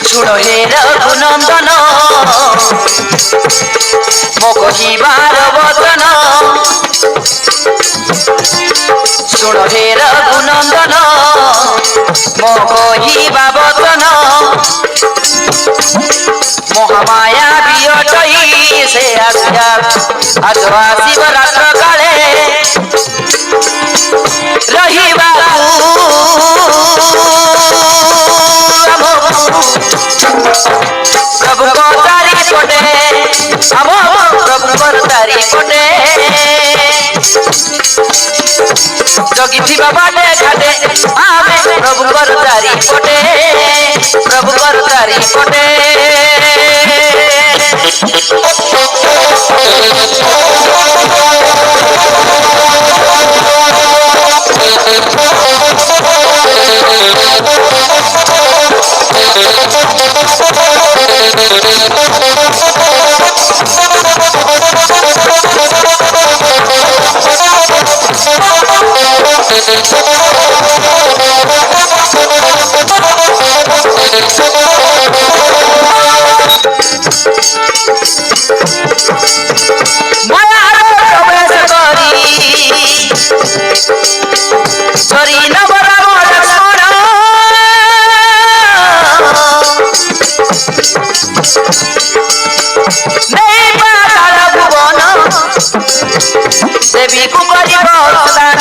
শুনো হে রঘুনন্দন মো কহিবার বচন শুনো হে রঘুনন্দন মো কহিবা বচন মহামায়া বিয়টই সে আসিয়া আজ আসিব রাত্র কালে রহিବାକୁ प्रभु को तारी कोटे हम प्रभु को तारी कोटे जोगी थी बाटे घाटे आमे प्रभु को तारी कोटे प्रभु को तारी कोटे देवी को करिब दान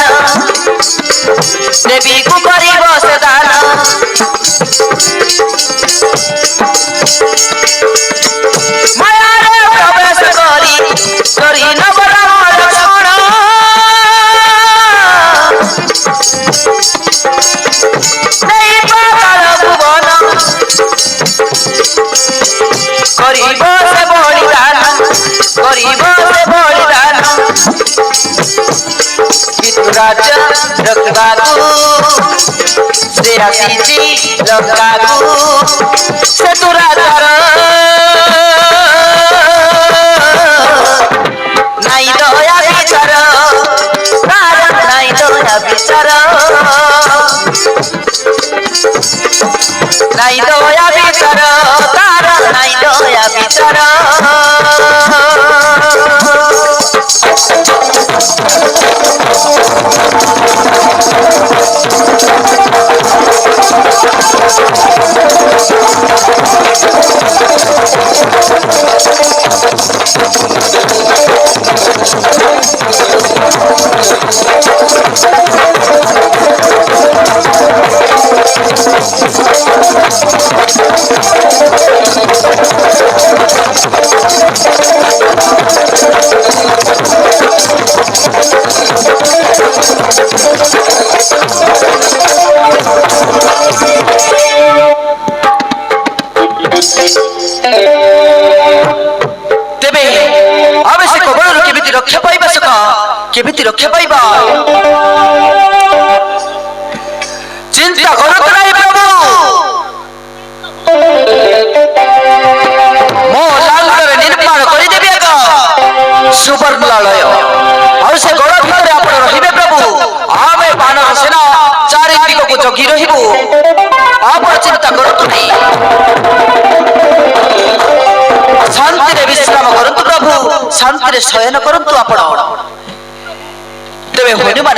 देवी को करिब से दान माया रे प्रवेश करी नवराम लक्ष्मण नहीं पाताल भुवन करिब से बलिदान करिब से बलिदान राजा रखबाकू से आसीची लंकाकू से तू राजार नाई दया विचार तार नाई दया विचार नाई दया विचार तार नाई दया विचार केमिति रक्षा पाइबा चिंता करत नाही प्रभु मो लांगर निर्माण करि देबे का सुवर्णालय और से गड़ भितर आपण रहिबे प्रभु आमे बानर सेना चारि दिग को जगी रहिबो आपण चिंता करत नाही शांति रे विश्राम करंतु प्रभु शांति रे शयन करंतु आपण तेरे हनुमान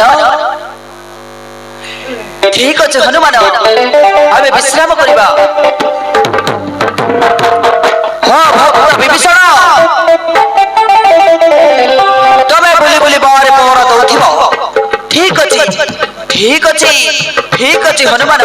ठीक अच्छे हनुमान आमे विश्राम करिबा हाँ भक्त विभीषण तमे बुली बुली बारे पहरा दउथिबो ठीक अच्छे हनुमान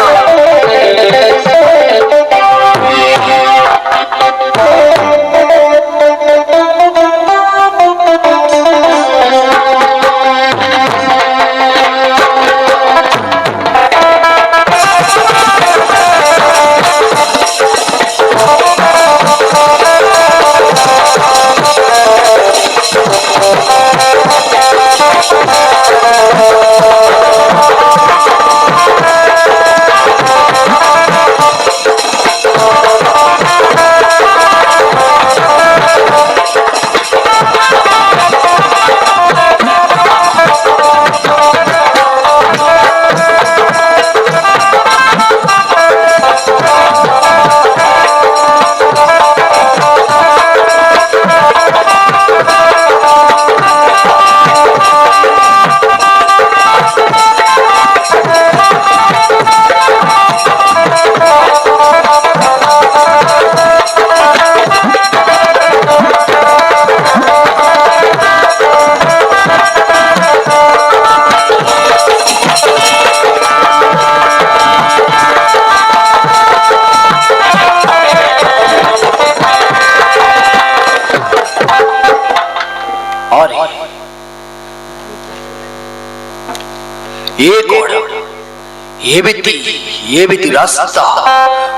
एबिति रास्ता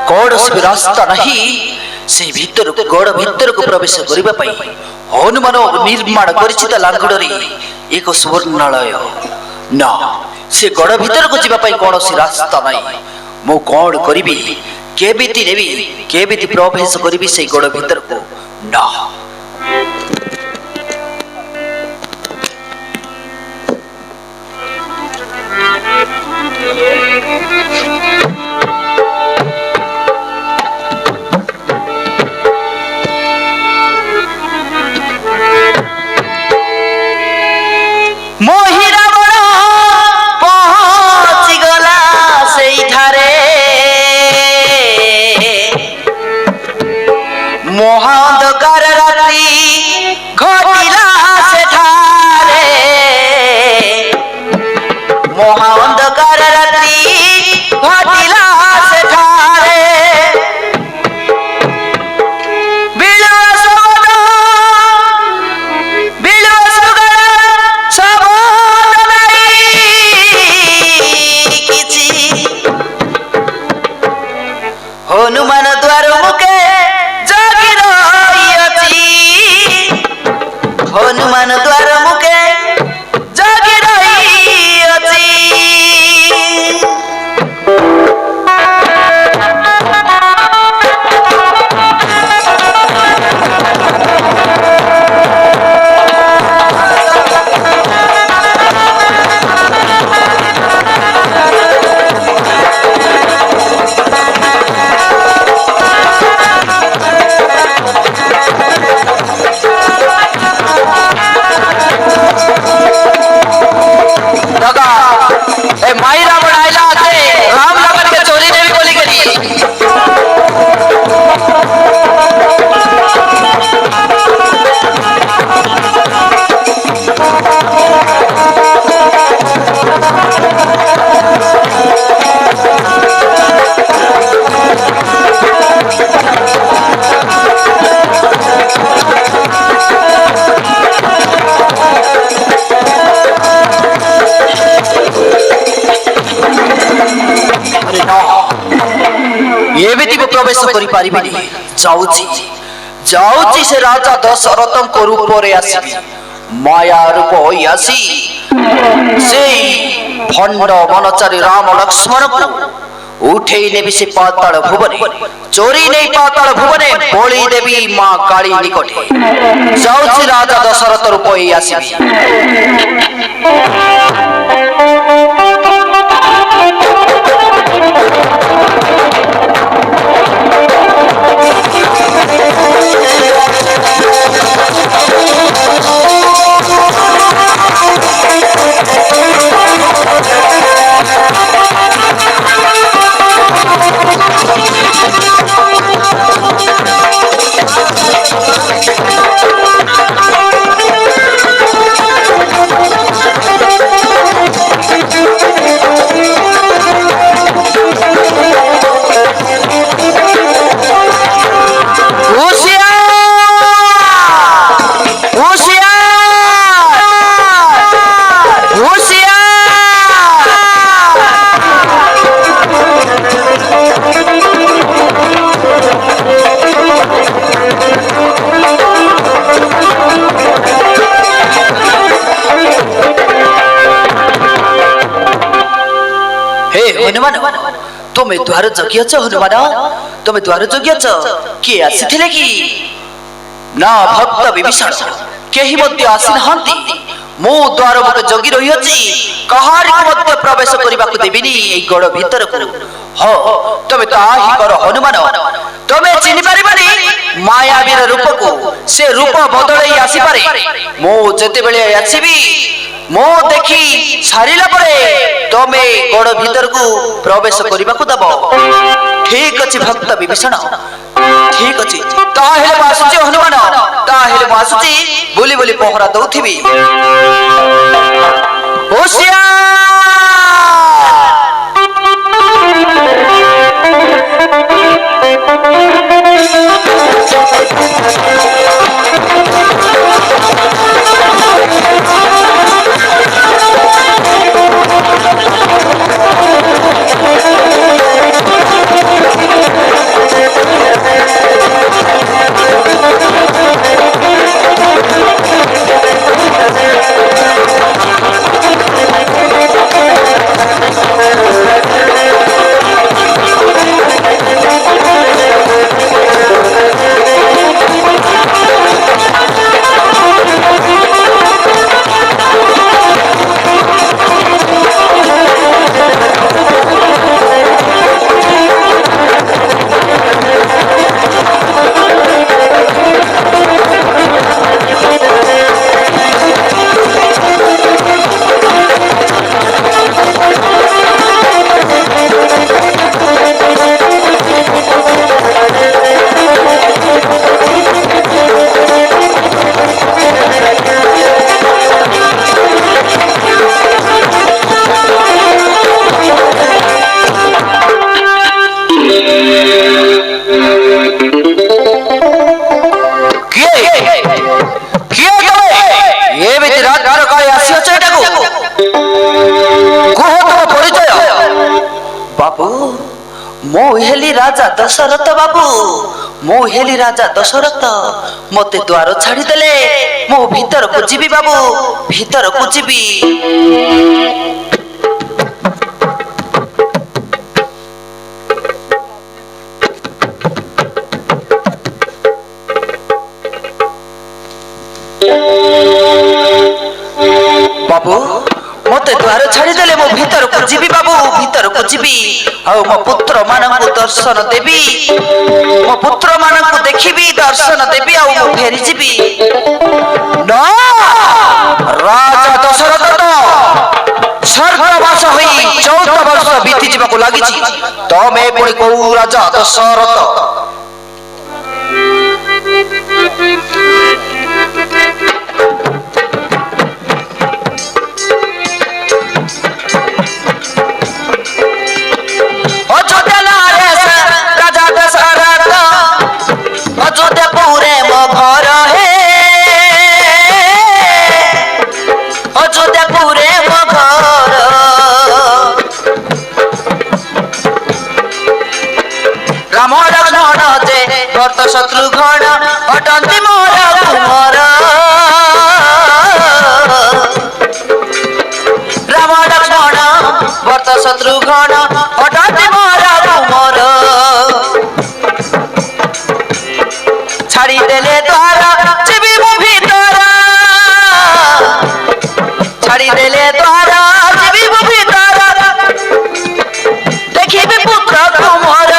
कौड़सी भी रास्ता नहीं से भीतर गड़ भीतर को प्रवेश करने पाई हनुमान निर्माण करिछि ता लांगुडरी एक सुवर्णालय ना से गड़ भीतर को जीवा पाई कौनसी रास्ता नहीं मु कौन करिबी केबिति नेबी केबिति प्रवेश करिबी से गड़ भीतर को ना महाअंधकार रात्रि घटिला सेठारे महाअंधकार रात्रि घटिला सेठारे हनुमान द्वार मुखे हनुमान द्वार मुखे जागी रही अछि प्रवेश करि पारिबिनी जाउची से राजा दशरथम को रूप रे आसी माया रूप होई आसी से भंड मनचारी राम लक्ष्मण को उठेई नेबी से पाताल भुवने चोरी नहीं पाताल भुवने बोली देवी मां काली निकटे जाउची राजा दशरथ रूप होई आसी हनुमान तुम्हें द्वार जगिया हनुमान तुम्हें द्वार जगिया किए आसीथिले कि ना भक्त विभीषण केही मध्य आसी नहांती मो द्वार मुख जगी रही अछि कहार को मध्य प्रवेश करबा को देबिनी ए गड़ भीतर को हो तमे ताही कर हनुमान तमे चिनि परिबानी मायावीर रूप को से रूप बदलई आसी पारे मो जते बेले आसीबी मो देखी सारिला परे तमे गड़ भीतर को प्रवेश करबा को दबो ठीक अछि भक्त विभीषण ठीक अछि ताहेले मासुची हनुमान ताहेले मासुची बोली बोली पहरा दउथिबी होशियार ମୁଁ ହେଲି ରାଜା ଦଶରଥ ବାବୁ, ମୁଁ ହେଲି ରାଜା ଦଶରଥ। ମତେ ଦ୍ୱାର ଛାଡ଼ିଦେଲେ ମୁଁ ଭିତରକୁ ଯିବି ବାବୁ, ଭିତରକୁ ଯିବି। ବାବୁ ମତେ ଦ୍ୱାର ଛାଡ଼ିଦେଲେ ମୁଁ ଭିତରକୁ ଯିବି ବାବୁ, ଭିତରକୁ ଯିବି। ଆଉ ମୋ ପୁତ୍ର ମାନଙ୍କୁ ଦର୍ଶନ ଦେବି, ମୋ ପୁତ୍ର ମାନଙ୍କୁ ଦେଖିବି, ଦର୍ଶନ ଦେବି, ଆଉ ମୁଁ ଫେରିଯିବି। ନା, ରାଜା ଦଶରଥ ତ ସ୍ୱର୍ଗବାସ ହୋଇ 14 ବର୍ଷ ବିତି ଯିବାକୁ ଲାଗିଛି। ତମେ ପୁଣି କୋଉ ରାଜା ଦଶରଥ? শত্রুঘ্ন অটন্তি মোর কুমর, রাম লক্ষ্মণ ভরত শত্রুঘ্ন অটন্তি মোর কুমর। ছাড়ি দেলে দ্বার ଯିବି ମୁଁ ଭିତର, ছাড়ি দেলে দ্বার ଯିବି ମୁଁ ভিতর, দেখিবি পুত্র কুমর।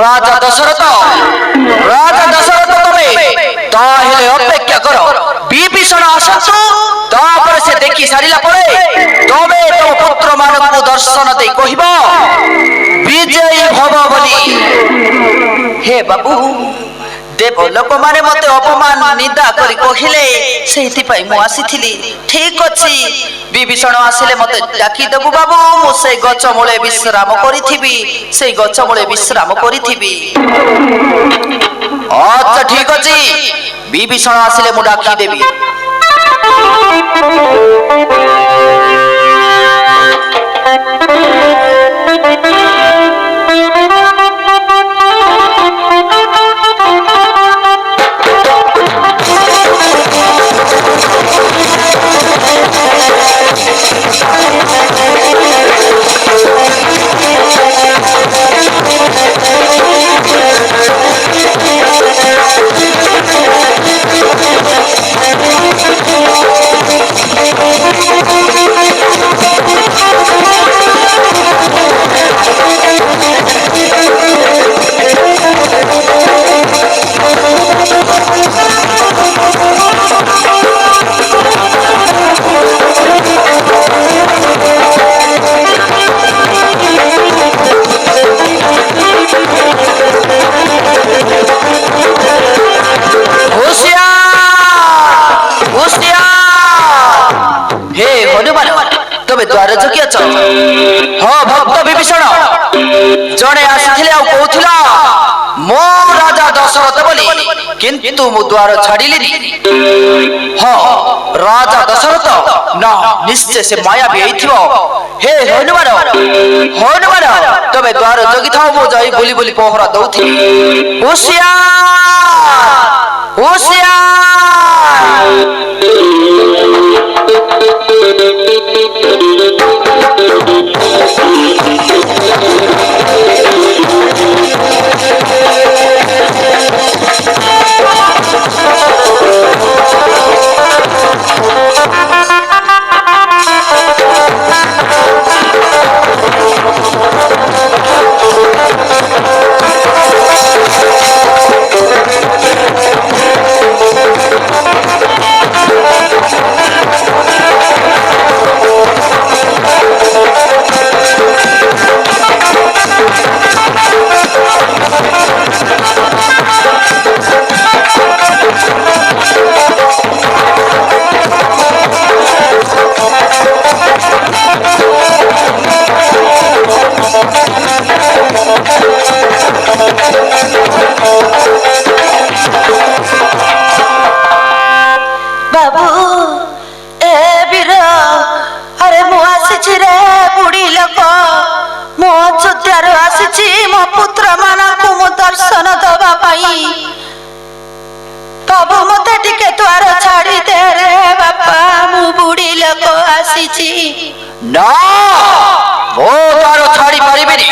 রাজা দশরথ, রাজা দশরথ তবে তাহলে অপেক্ষা করো, বিভীষণ আসন্তু, তারপরে সে দেখি সারিলা পরে তবে তম পুত্র ମାନଙ୍କୁ দর্শন দেই কহিব বিজয়ী ভব বলি। হে বাবু, দেব ଲୋକମାନେ ମତେ ଅପମାନ ନିନ୍ଦା କରି କହିଲେ, ସେଇଥିପାଇଁ ମୁଁ ଆସିଥିଲି। ଠିକ ଅଛି, ବିଭୀଷଣ ଆସିଲେ ମତେ ଡାକିଦେବୁ ବାବୁ, ମୁଁ ସେଇ ଗଛ ମୂଳେ ବିଶ୍ରାମ କରିଥିବି, ସେଇ ଗଛ ମୂଳେ ବିଶ୍ରାମ କରିଥିବି। ଆଚ୍ଛା ଠିକ ଅଛି, ବିଭୀଷଣ ଆସିଲେ ମୁଁ ଡାକିଦେବି। দ্বারে জগি অছ? হ্যাঁ ভক্ত বিভীষণ, জনে আসিଥିଲେ ଆଉ କହୁଥିଲା ମୋ ରାଜା ଦଶରଥ ବୋଲି, କିନ୍ତୁ ମୁଁ ଦ୍ୱାର ଛାଡ଼ିଲିନି। ହଁ ରାଜା ଦଶରଥ ନା, ନିଶ୍ଚୟ ସେ ମାୟାବୀ ହେଇଥିବ। ହେ ହନୁମାନ, ହନୁମାନ ତମେ ଦ୍ୱାର ଜଗିଥାଅ, ମୁଁ ଯାଇ ବୁଲି ବୁଲି ପହରା ଦଉଥିବି। ହୁସିଆର, ହୁସିଆର। पाई बाबू मते टिके द्वार छाड़ी दे रे बापा मु बुढ़ी लोक आसीची ना मो द्वार छाड़ी पारिबिनी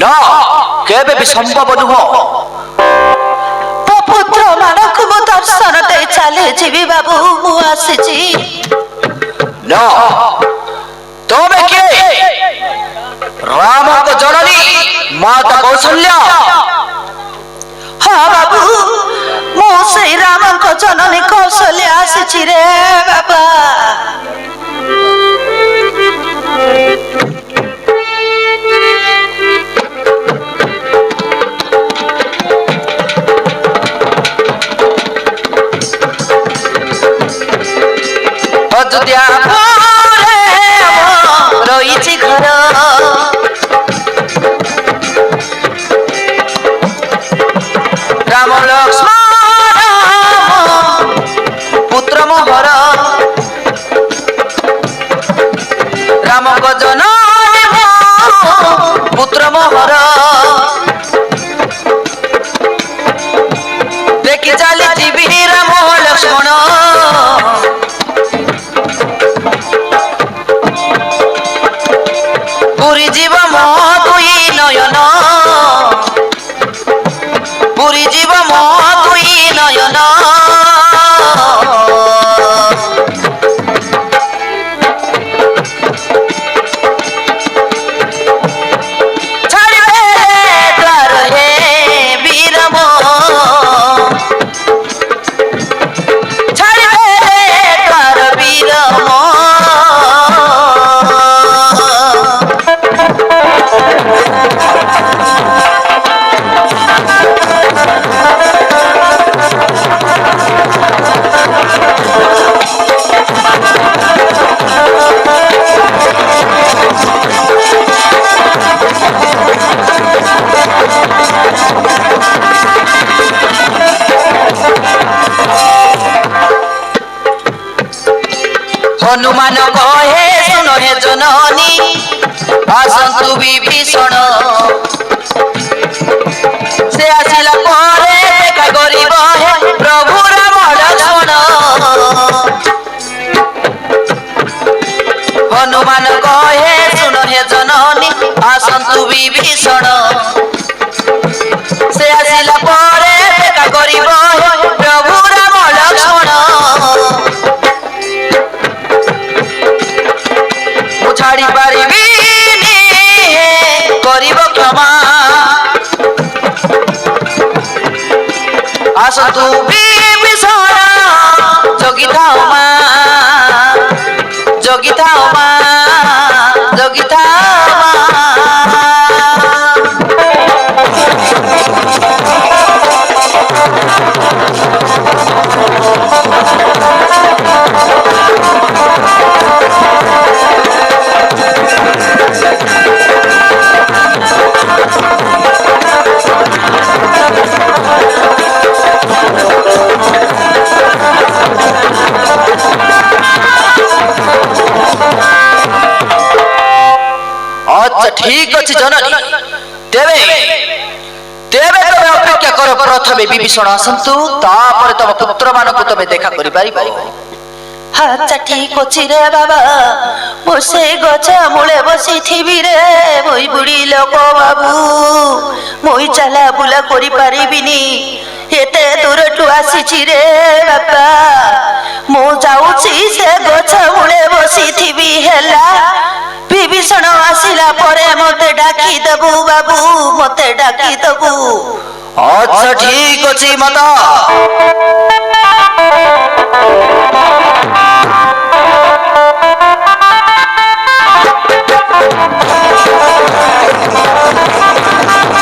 ना केबे भी संभव नुह पुत्र मानक मु दर्शन दे चले जीवी बाबू मु आसीची ना तोमे के राम को जननी माता कौशल्या हाँ बाबू मु श्री राम को जननी कौशल्या आसीची रे बाबा अयोध्या रही घर राम लक्ष्मण पुत्र मोहर राम गजन पुत्र मोहर देखी चली जीवी राम लक्ष्मण पुरी जीव मो दुई नयन पुरी जीव मो दुई नयन छाड़िबे द्वार हे वीर मो छाड़िबे द्वार वीर मो हनुमान कहे सुनो हे जननी आसंतु विभीषण से आसिला परे देखा गरीब हे प्रभु राम लक्ष्मण हनुमान कहे सुनो हे जननी आसंतु विभीषण से आसिला परे देखा गरीब हे प्रभु राम लक्ष्मण छाड़ी पारिबिनी करिब क्षमा आसतु विभीषण जगी थाओ मा जगी थाओ मा जगी थाओ मा अच्छा ठीक अच्छे जननी तेरे तेरे तबे अपेक्षा कर प्रथमे विभीषण आसंतु तापर तम पुत्र मानकु तमे देखा करि पारिबो अच्छा ठीक अच्छी रे बाबा मु से गछ मूले बसी थी रे मुई बुढ़ी लोक बाबू मुई चला बुला करि पारिबिनी एते दूर टू आसी रे बाबा मु जाऊची से गछ मूले बसी थी हेला विभीषण आसिला परे मते डाकी दबु बाबू मते डाकी दबु अच्छा ठीक अछि माता